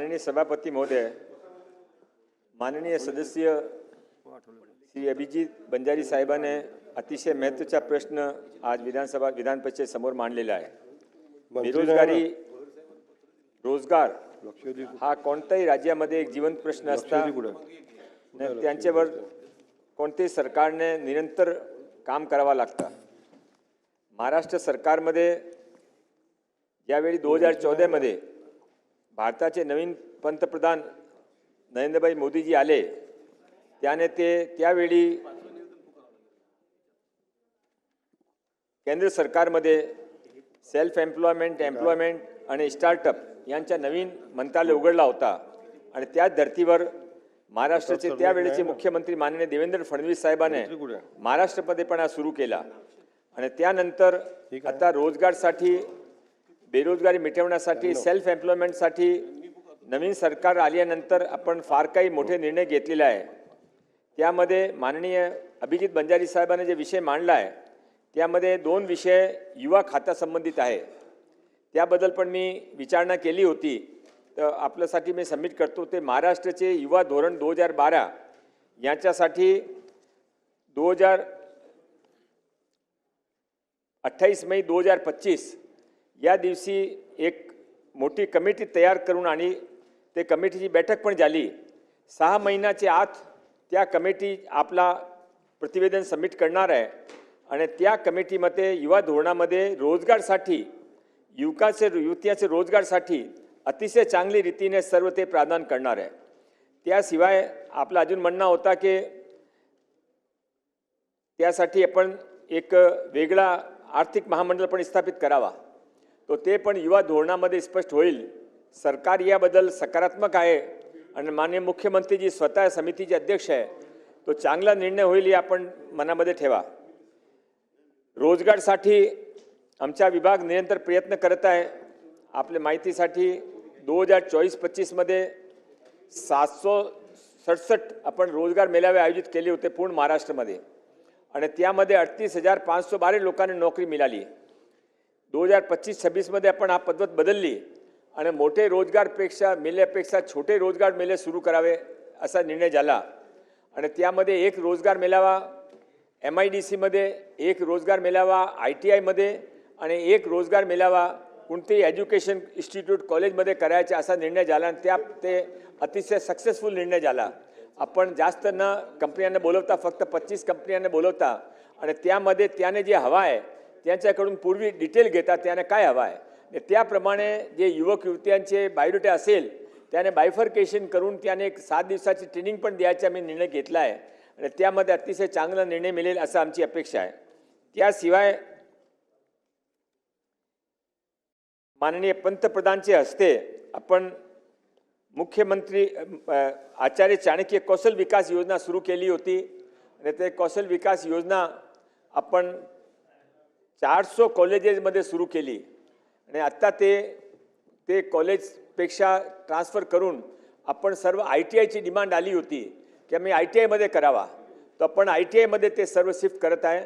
माननीय सभापती महोदय, माननीय सदस्य श्री अभिजित बंजारी साहेबांनी अतिशय महत्त्वाचा प्रश्न आज विधान परिषद समोर मांडलेला आहे। बेरोजगारी रोजगार हा कोणत्याही राज्यामध्ये एक जीवंत प्रश्न असता त्यांच्यावर कोणत्याही सरकारने निरंतर काम करावा लागतं। महाराष्ट्र सरकारमध्ये यावेळी 2014 मध्ये भारताचे नवीन पंतप्रधान नरेंद्रभाई मोदीजी आले, त्याने त्यावेळी केंद्र सरकारमध्ये सेल्फ एम्प्लॉयमेंट आणि स्टार्टअप यांचा नवीन मंत्रालय उघडला होता आणि त्या धर्तीवर महाराष्ट्राचे त्यावेळेचे मुख्यमंत्री माननीय देवेंद्र फडणवीस साहेबांनी महाराष्ट्रामध्ये पण हा सुरू केला आणि त्यानंतर आता रोजगारसाठी, बेरोजगारी मिटवण्यासाठी, सेल्फ एम्प्लॉयमेंटसाठी नवीन सरकार आल्यानंतर आपण फार काही मोठे निर्णय घेतलेले आहे। त्यामध्ये माननीय अभिजित बंजारी साहेबांनी जे विषय मांडला आहे त्यामध्ये 2 विषय युवा खाता संबंधित आहे। त्याबद्दल पण मी विचारणा केली होती, तर आपल्यासाठी मी सबमिट करतो। ते महाराष्ट्राचे युवा धोरण 2012 याच्यासाठी 28 मे 2025 या दिवशी एक मोठी कमिटी तयार करून आणि ते कमिटीची बैठक पण झाली। 6 महिन्याच्या आत त्या कमिटी आपला प्रतिवेदन सबमिट करणार आहे आणि त्या कमिटीमध्ये युवा धोरणामध्ये रोजगारसाठी, युवतीचे रोजगारसाठी अतिशय चांगली रीतीने सर्व ते प्रावधान करणार आहे। त्याशिवाय आपला अजून म्हणणं होता की त्यासाठी आपण एक वेगळा आर्थिक महामंडळ पण स्थापित करावा, तो ते पण युवा धोरणामध्ये स्पष्ट होईल। सरकार याबद्दल सकारात्मक आहे आणि माननीय मुख्यमंत्री जी स्वतः समितीचे अध्यक्ष आहे, तो चांगला निर्णय होईल हे आपण मनामध्ये ठेवा। रोजगारसाठी आमचा विभाग निरंतर प्रयत्न करत आहे। आपल्या माहितीसाठी 2024-25 मध्ये 767 आपण रोजगार मेळावे आयोजित केले होते पूर्ण महाराष्ट्रामध्ये आणि त्यामध्ये 38,512 लोकांना नोकरी मिळाली। 2025-26 मध्ये आपण हा पद्धत बदलली आणि मोठे रोजगारपेक्षा मेळ्यापेक्षा छोटे रोजगार मेळे सुरू करावे असा निर्णय झाला आणि त्यामध्ये एक रोजगार मेळावा MIDC मध्ये, एक रोजगार मेळावा ITI मध्ये आणि एक रोजगार मेळावा कोणतेही एज्युकेशन इन्स्टिट्यूट कॉलेजमध्ये करायचा असा निर्णय झाला आणि ते अतिशय सक्सेसफुल निर्णय झाला। आपण जास्त न कंपन्यांना बोलवता फक्त 25 कंपन्यांना बोलवता आणि त्यामध्ये त्याने जे हवा आहे त्यांच्याकडून पूर्वी डिटेल घेता त्याने काय हवा आहे, त्याप्रमाणे जे युवक युवत्यांचे बायोडेटा असेल त्याने बायफर्केशन करून त्याने एक 7 दिवसाची ट्रेनिंग पण द्यायचा मी निर्णय घेतला आहे आणि त्यामध्ये अतिशय चांगला निर्णय मिळेल असं आमची अपेक्षा आहे। त्याशिवाय माननीय पंतप्रधानचे हस्ते आपण मुख्यमंत्री आचार्य चाणक्य कौशल विकास योजना सुरू केली होती आणि ते कौशल विकास योजना आपण 400 कॉलेजेसमध्ये सुरू केली आणि आता ते कॉलेजपेक्षा ट्रान्सफर करून आपण सर्व ITIची डिमांड आली होती की आम्ही ITI मध्ये करावा, तर आपण ITI मध्ये ते सर्व शिफ्ट करत आहे।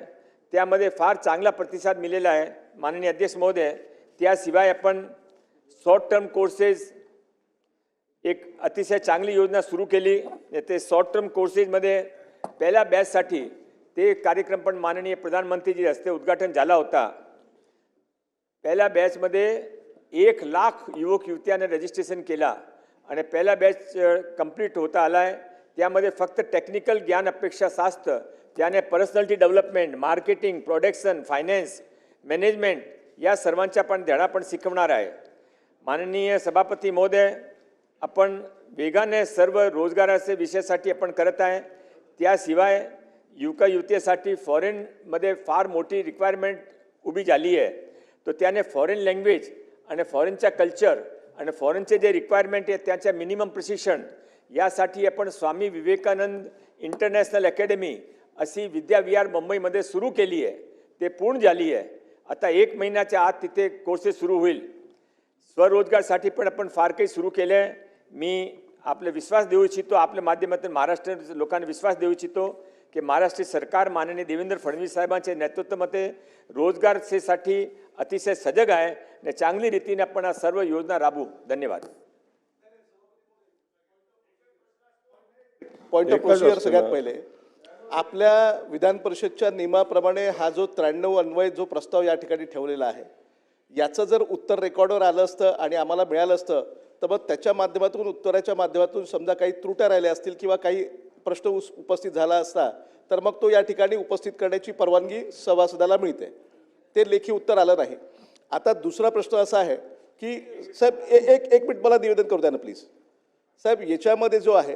त्यामध्ये फार चांगला प्रतिसाद मिळाला आहे माननीय अध्यक्ष महोदय। त्याशिवाय आपण शॉर्ट टर्म कोर्सेस एक अतिशय चांगली योजना सुरू केली। ते शॉर्ट टर्म कोर्सेसमध्ये पहिल्या बॅचसाठी ते कार्यक्रम पण माननीय प्रधानमंत्रीजी हस्ते उद्घाटन झाला होता। पहिल्या बॅचमध्ये 1 लाख युवक युवत्यांनी रजिस्ट्रेशन केला आणि पहिला बॅच कंप्लीट होता आला आहे। त्यामध्ये फक्त टेक्निकल ज्ञान अपेक्षा असतं, त्याने personality development, marketing, production, finance, management या सर्वांच्या पण धडा पण शिकवणार आहे। माननीय सभापती महोदय, आपण वेगाने सर्व रोजगाराचे विषयासाठी आपण करत आहे। त्याशिवाय युवक युवतीसाठी फॉरेनमध्ये फार मोठी रिक्वायरमेंट उभी झाली आहे, तर त्याने फॉरेन लँग्वेज आणि फॉरेनचा कल्चर आणि फॉरेनचे जे रिक्वायरमेंट आहे त्याच्या मिनिमम प्रशिक्षण यासाठी आपण स्वामी विवेकानंद इंटरनॅशनल अकॅडमी अशी विद्याविहार मुंबईमध्ये सुरू केली आहे। ते पूर्ण झाली आहे। आता 1 महिन्याच्या आत तिथे कोर्सेस सुरू होईल। स्वरोजगारसाठी पण आपण फार काही सुरू केले आहे। मी आपले विश्वास देऊ इच्छितो, आपल्या माध्यमातून महाराष्ट्र लोकांना विश्वास देऊ इच्छितो की महाराष्ट्र सरकार माननीय देवेंद्र फडणवीस साहेबांच्या नेतृत्वामध्ये रोजगारसाठी अतिशय सजग आहे आणि चांगली रीतीने आपण सर्व योजना राबवू। धन्यवाद। पॉइंट ऑफ प्रोसिजर सगळ्यात पहिले आपल्या विधान परिषदच्या नियमाप्रमाणे हा जो 93 अन्वय जो प्रस्ताव या ठिकाणी ठेवलेला आहे याचं जर उत्तर रेकॉर्डवर आलं असतं आणि आम्हाला मिळालं असतं तर मग त्याच्या माध्यमातून उत्तराच्या माध्यमातून समजा काही त्रुट्या राहिल्या असतील किंवा काही प्रश्न उपस्थित झाला असता तर मग तो या ठिकाणी उपस्थित करण्याची परवानगी सभासदाला मिळते. ते लेखी उत्तर आलं नाही. आता दुसरा प्रश्न असा आहे की साहेब एक मिनिट मला निवेदन करू द्या ना प्लीज. साहेब याच्यामध्ये जो आहे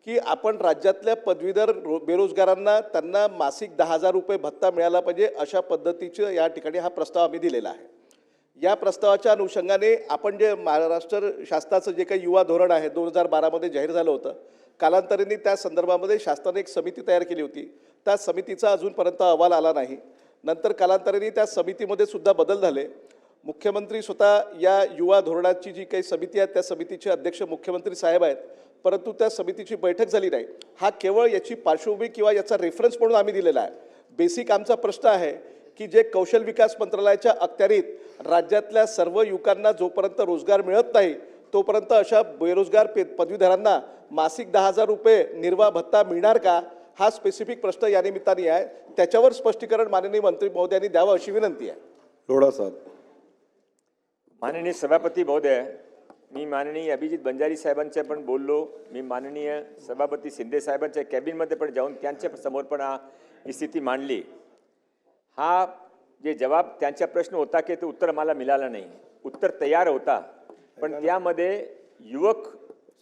की आपण राज्यातल्या पदवीधर बेरोजगारांना त्यांना मासिक 10,000 रुपये भत्ता मिळाला पाहिजे अशा पद्धतीचं या ठिकाणी हा प्रस्ताव आम्ही दिलेला आहे. या प्रस्तावाच्या अनुषंगाने आपण जे महाराष्ट्र शासनाचं जे काही युवा धोरण आहे 2012मध्ये जाहीर झालं होतं, कालांतराने त्या संदर्भामध्ये शासनाने एक समिती तयार केली होती. त्या समितीचा अजूनपर्यंत अहवाल आला नाही. नंतर कालांतराने त्या समितीमध्ये सुद्धा बदल झाले. मुख्यमंत्री स्वतः या युवा धोरणाची जी काही समिती आहे त्या समितीचे अध्यक्ष मुख्यमंत्री साहेब आहेत, परंतु त्या समितीची बैठक झाली नाही. हा केवळ याची पार्श्वभूमी किंवा याचा रेफरन्स म्हणून आम्ही दिलेला आहे. बेसिक आमचा प्रश्न आहे की जे कौशल विकास मंत्रालयाच्या अखत्यारीत राज्यातल्या सर्व युवकांना जोपर्यंत रोजगार मिळत नाही तोपर्यंत अशा बेरोजगार पदवीधरांना मासिक 10,000 रुपये निर्वाह भत्ता मिळणार का, हा स्पेसिफिक प्रश्न या निमित्ताने आहे. त्याच्यावर स्पष्टीकरण माननीय मंत्री महोदयांनी द्यावं अशी विनंती आहे. थोड़ा साहेब. माननीय सभापती महोदय, मी माननीय अभिजित बंजारी साहेबांच्या पण बोललो. मी माननीय सभापती शिंदे साहेबांच्या कॅबिनमध्ये पण जाऊन त्यांच्या समोर पण ही स्थिती मांडली. हा जे जवाब त्यांचा प्रश्न होता की ते उत्तर मला मिळालं नाही. उत्तर तयार होता पण त्यामध्ये युवक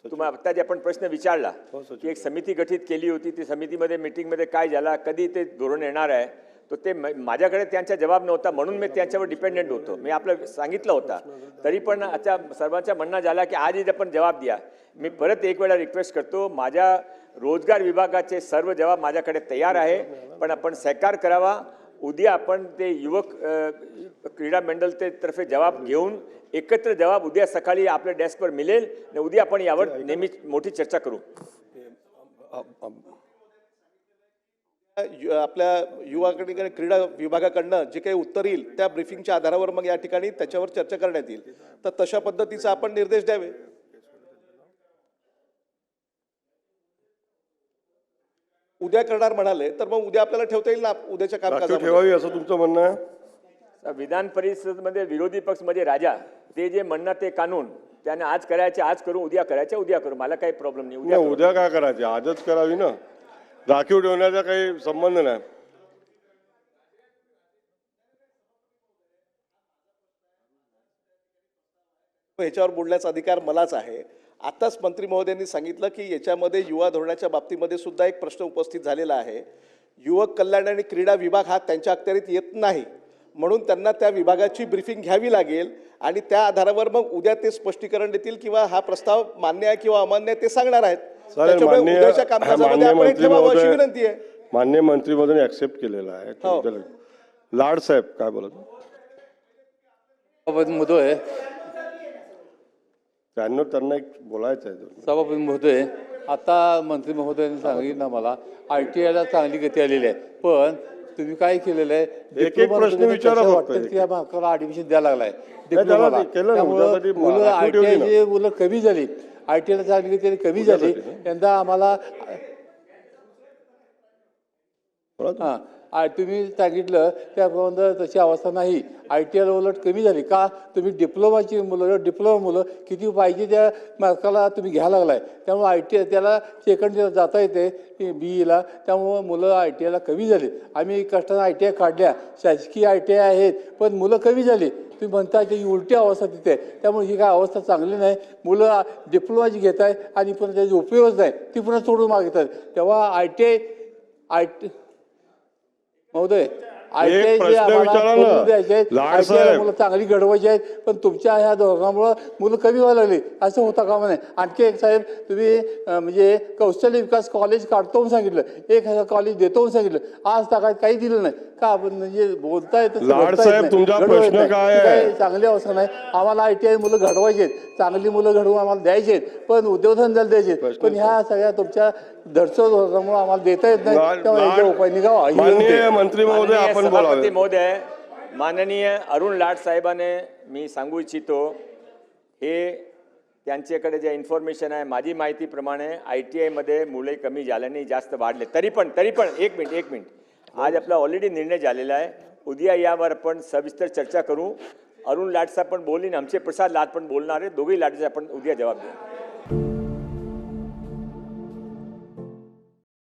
तुम्हाला आता जे आपण प्रश्न विचारला की एक समिती गठीत केली होती, ती समितीमध्ये मीटिंगमध्ये काय झाला, कधी ते धोरण येणार आहे, तो ते माझ्याकडे त्यांचा जवाब नव्हता म्हणून मी त्यांच्यावर डिपेंडेंट होतो. मी आपलं सांगितलं होता तरी पण आता सर्वांचा म्हणणं झाला की आजच आपण जवाब द्या. मी परत एक वेळा रिक्वेस्ट करतो, माझ्या रोजगार विभागाचे सर्व जवाब माझ्याकडे तयार आहे पण आपण सहकार करावा. उद्या आपण ते युवक क्रीडा मंडळ ते तर्फे जवाब घेऊन एकत्र जवाब उद्या सकाळी आपल्या डेस्कवर मिळेल आणि उद्या आपण यावर नेहमी मोठी चर्चा करू. आपल्या युवाकडे क्रीडा विभागाकडनं जे काही उत्तर येईल त्या ब्रीफिंगच्या आधारावर मग या ठिकाणी त्याच्यावर चर्चा करण्यात येईल. तर तशा पद्धतीचा आपण निर्देश द्यावे. उद्या करणार म्हणाले तर मग उद्या आपल्याला ठेवता येईल ना उद्याच्या कामकाजामध्ये ठेवावी असं तुमचं म्हणणं आहे. विधान परिषदेमध्ये विरोधी पक्ष म्हणजे राजा ते जे म्हणणं ते कानून त्याने आज करायचे आज करू, उद्या करायचे उद्या करू, मला काही प्रॉब्लेम नाही. उद्या काय करायचे, आजच करावी ना. राखीव ठेवण्याचा काही संबंध नाही. ह्याच्यावर बोलण्याचा अधिकार मलाच आहे. आताच मंत्री महोदयांनी सांगितलं की याच्यामध्ये युवा धोरणाच्या बाबतीमध्ये सुद्धा एक प्रश्न उपस्थित झालेला आहे. युवक कल्याण आणि क्रीडा विभाग हा त्यांच्या अखत्यारीत येत नाही म्हणून त्यांना त्या विभागाची ब्रीफिंग घ्यावी लागेल आणि त्या आधारावर मग उद्या ते स्पष्टीकरण देतील किंवा हा प्रस्ताव मान्य आहे किंवा अमान्य आहे ते सांगणार आहेत. त्याच्यामुळे उद्याच्या कामकाजामध्ये आपण ठेवावं अशी विनंती आहे. माननीय मंत्री महोदयांनी ऍक्सेप्ट केलेला आहे. लाड साहेब काय बोलत महोदय, त्यांना एक बोलायचं आहे. सभापती महोदय, आता मंत्री महोदयांनी सांगितलं मला ITI ला चांगली गती आलेली आहे पण तुम्ही काय केलेलं आहे एक प्रश्न विचारा ऍडमिशन द्यायला लागलाय डिप्लोमाला. त्यामुळे मुलं ITI मुलं कमी झाली, ITI ला चांगली गती कमी झाली. यंदा आम्हाला तुम्ही सांगितलं त्याप्रमाणे तशी अवस्था नाही. ITI ला उलट कमी झाली का, तुम्ही डिप्लोमाची मुलं डिप्लोमा मुलं किती पाहिजे त्या मार्काला तुम्ही घ्यायला लागलाय. त्यामुळे ITI त्याला सेकंड इयर जाता येते BEला. त्यामुळं मुलं ITI ला कमी झाली. आम्ही कष्टाने ITI काढल्या, शासकीय ITI आहेत पण मुलं कमी झाली. तुम्ही म्हणता की उलटी अवस्था तिथे, त्यामुळे ही काय अवस्था चांगली नाही. मुलं डिप्लोमाची घेत आहे आणि पण त्याची उपयोगच नाही, ती पुन्हा सोडून मागतात. तेव्हा ITI महोदय ITI जे आम्हाला द्यायचे मुलं चांगली घडवायची आहेत पण तुमच्या ह्या धोरणामुळं मुलं कमी व्हायला लागली असं होता कामा नाही. आणखी एक साहेब तुम्ही म्हणजे कौशल्य विकास कॉलेज काढतो म्हणून सांगितलं, 1,000 कॉलेज देतो म्हणून सांगितलं, आज ताकात काही दिलं नाही का. आपण म्हणजे बोलताय चांगली अवस्था नाही. आम्हाला ITI मुलं घडवायचे आहेत, चांगली मुलं घडवून आम्हाला द्यायचे आहेत पण उद्योगधंद्याला द्यायचे पण ह्या सगळ्या तुमच्या धडसो धोरणामुळे आम्हाला देता येत नाही. त्यामुळे उपाय निघावा. मंत्री महोदय आपण सभापती महोदय, माननीय अरुण लाड साहेबांनी मी सांगू इच्छितो हे त्यांच्याकडे जे इन्फॉर्मेशन आहे, माझी माहितीप्रमाणे ITI मध्ये मुले कमी झाल्याने जास्त वाढले. तरी पण एक मिनिट आज आपला ऑलरेडी निर्णय झालेला आहे. उद्या यावर आपण सविस्तर चर्चा करू. अरुण लाड साहेब पण बोलले, आमचे प्रसाद लाड पण बोलणार आहे. दोघेही लाडचे आपण उद्या जवाब देऊ.